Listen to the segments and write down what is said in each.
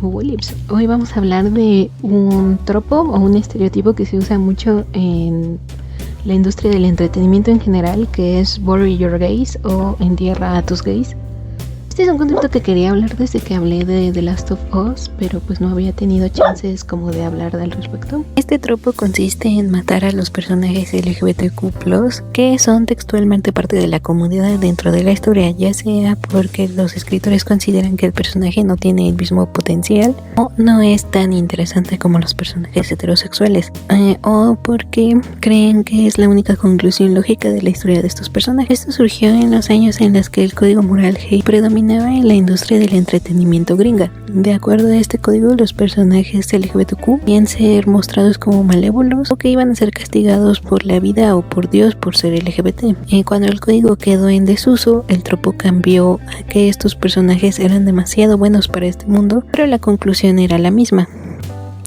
Williams. Hoy vamos a hablar de un tropo o un estereotipo que se usa mucho en la industria del entretenimiento en general, que es bury your gays o entierra a tus gays. Este es un concepto que quería hablar desde que hablé de The Last of Us, pero pues no había tenido chances como de hablar al respecto. Este tropo consiste en matar a los personajes LGBTQ+, que son textualmente parte de la comunidad dentro de la historia, ya sea porque los escritores consideran que el personaje no tiene el mismo potencial o no es tan interesante como los personajes heterosexuales, o porque creen que es la única conclusión lógica de la historia de estos personajes. Esto surgió en los años en los que el código moral gay predominaba en la industria del entretenimiento gringa. De acuerdo a este código, los personajes LGBTQ podían ser mostrados como malévolos o que iban a ser castigados por la vida o por Dios por ser LGBT. Cuando el código quedó en desuso, el tropo cambió a que estos personajes eran demasiado buenos para este mundo, pero la conclusión era la misma.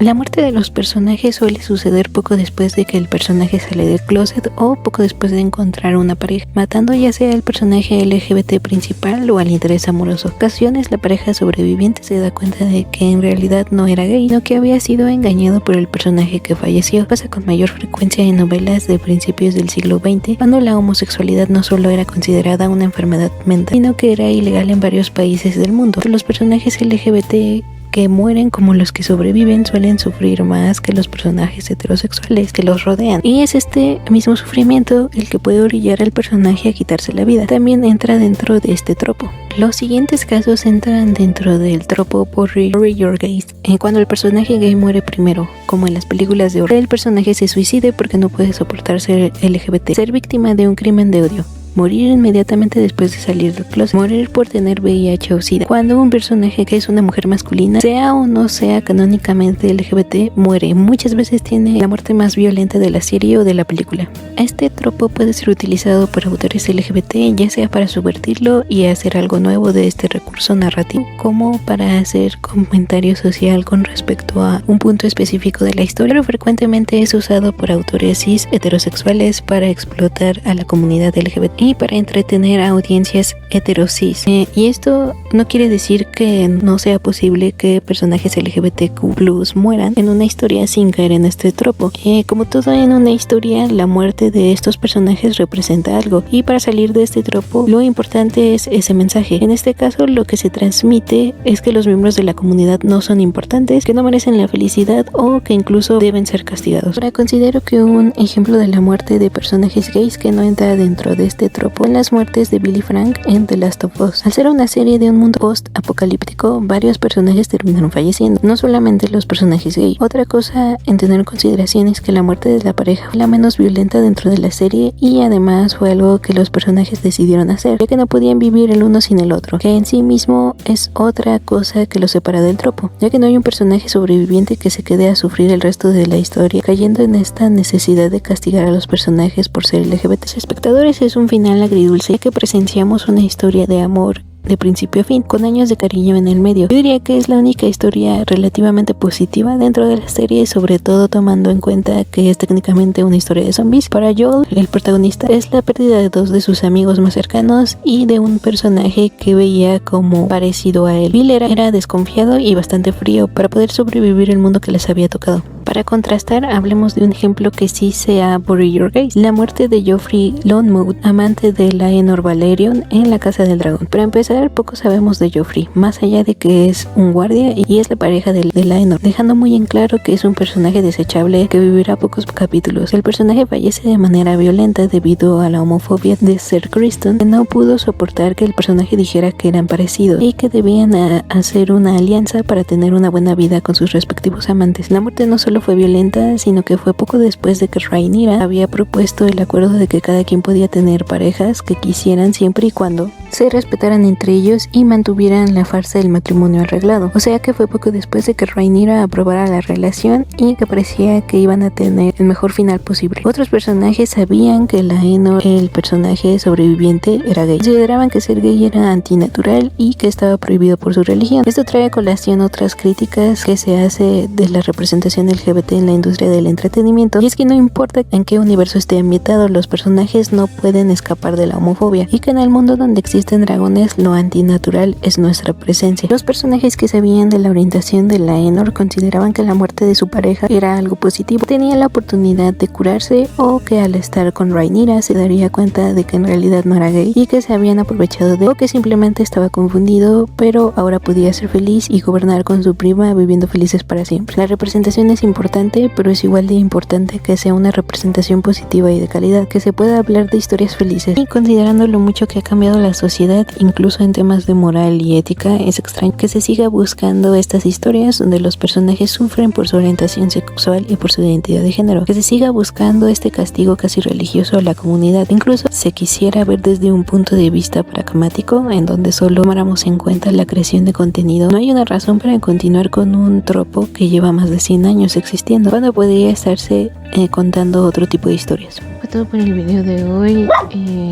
La muerte de los personajes suele suceder poco después de que el personaje sale del closet o poco después de encontrar una pareja, matando ya sea al personaje LGBT principal o al interés amoroso. En ocasiones la pareja sobreviviente se da cuenta de que en realidad no era gay, sino que había sido engañado por el personaje que falleció. Pasa con mayor frecuencia en novelas de principios del siglo XX, cuando la homosexualidad no solo era considerada una enfermedad mental, sino que era ilegal en varios países del mundo. Los personajes LGBT que mueren como los que sobreviven suelen sufrir más que los personajes heterosexuales que los rodean, y es este mismo sufrimiento el que puede orillar al personaje a quitarse la vida. También entra dentro de este tropo. Los siguientes casos entran dentro del tropo bury your gays. Cuando el personaje gay muere primero, como en las películas de horror, el personaje se suicide porque no puede soportar ser LGBT, ser víctima de un crimen de odio, morir inmediatamente después de salir del closet, morir por tener VIH o SIDA. Cuando un personaje que es una mujer masculina, sea o no sea canónicamente LGBT, muere. Muchas veces tiene la muerte más violenta de la serie o de la película. Este tropo puede ser utilizado por autores LGBT, ya sea para subvertirlo y hacer algo nuevo de este recurso narrativo, como para hacer comentario social con respecto a un punto específico de la historia, pero frecuentemente es usado por autores cis heterosexuales para explotar a la comunidad LGBT y para entretener a audiencias heterosis. Y esto no quiere decir que no sea posible que personajes LGBTQ+ mueran en una historia sin caer en este tropo. Como todo en una historia, la muerte de estos personajes representa algo, y para salir de este tropo lo importante es ese mensaje. En este caso, lo que se transmite es que los miembros de la comunidad no son importantes, que no merecen la felicidad o que incluso deben ser castigados. Ahora, considero que un ejemplo de la muerte de personajes gays que no entra dentro de este tropo en las muertes de Billy Frank en The Last of Us. Al ser una serie de un mundo post-apocalíptico, varios personajes terminaron falleciendo, no solamente los personajes gay. Otra cosa en tener en consideración es que la muerte de la pareja fue la menos violenta dentro de la serie, y además fue algo que los personajes decidieron hacer, ya que no podían vivir el uno sin el otro, que en sí mismo es otra cosa que los separa del tropo, ya que no hay un personaje sobreviviente que se quede a sufrir el resto de la historia, cayendo en esta necesidad de castigar a los personajes por ser LGBT. Los espectadores es un final agridulce, ya que presenciamos una historia de amor de principio a fin, con años de cariño en el medio. Yo diría que es la única historia relativamente positiva dentro de la serie, sobre todo tomando en cuenta que es técnicamente una historia de zombies. Para Joel, el protagonista, es la pérdida de dos de sus amigos más cercanos y de un personaje que veía como parecido a él. Bill era desconfiado y bastante frío para poder sobrevivir el mundo que les había tocado. Para contrastar, hablemos de un ejemplo que sí sea bury your gays: la muerte de Joffrey Lonmouth, amante de Laenor Velaryon en la Casa del Dragón. Para empezar, poco sabemos de Joffrey, más allá de que es un guardia y es la pareja de Laenor, dejando muy en claro que es un personaje desechable que vivirá pocos capítulos. El personaje fallece de manera violenta debido a la homofobia de Ser Criston, que no pudo soportar que el personaje dijera que eran parecidos y que debían hacer una alianza para tener una buena vida con sus respectivos amantes. La muerte no solo fue violenta, sino que fue poco después de que Rhaenyra había propuesto el acuerdo de que cada quien podía tener parejas que quisieran siempre y cuando se respetaran entre ellos y mantuvieran la farsa del matrimonio arreglado. O sea que fue poco después de que Rhaenyra aprobara la relación y que parecía que iban a tener el mejor final posible. Otros personajes sabían que Laenor, el personaje sobreviviente, era gay. Consideraban que ser gay era antinatural y que estaba prohibido por su religión. Esto trae a colación otras críticas que se hace de la representación LGBT LGBT en la industria del entretenimiento, y es que no importa en qué universo esté ambientado, los personajes no pueden escapar de la homofobia, y que en el mundo donde existen dragones, lo antinatural es nuestra presencia. Los personajes que sabían de la orientación de Laenor consideraban que la muerte de su pareja era algo positivo, tenía la oportunidad de curarse, o que al estar con Rhaenyra se daría cuenta de que en realidad no era gay y que se habían aprovechado de, o que simplemente estaba confundido, pero ahora podía ser feliz y gobernar con su prima viviendo felices para siempre. La representación es importante, pero es igual de importante que sea una representación positiva y de calidad, que se pueda hablar de historias felices. Y considerando lo mucho que ha cambiado la sociedad, incluso en temas de moral y ética, es extraño que se siga buscando estas historias donde los personajes sufren por su orientación sexual y por su identidad de género, que se siga buscando este castigo casi religioso a la comunidad. Incluso se quisiera ver desde un punto de vista pragmático, en donde solo tomáramos en cuenta la creación de contenido. No hay una razón para continuar con un tropo que lleva más de 100 años existiendo, cuando podría estarse contando otro tipo de historias. Fue todo por el video de hoy.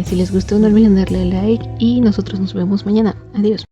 Si les gustó, no olviden darle like y nosotros nos vemos mañana. Adiós.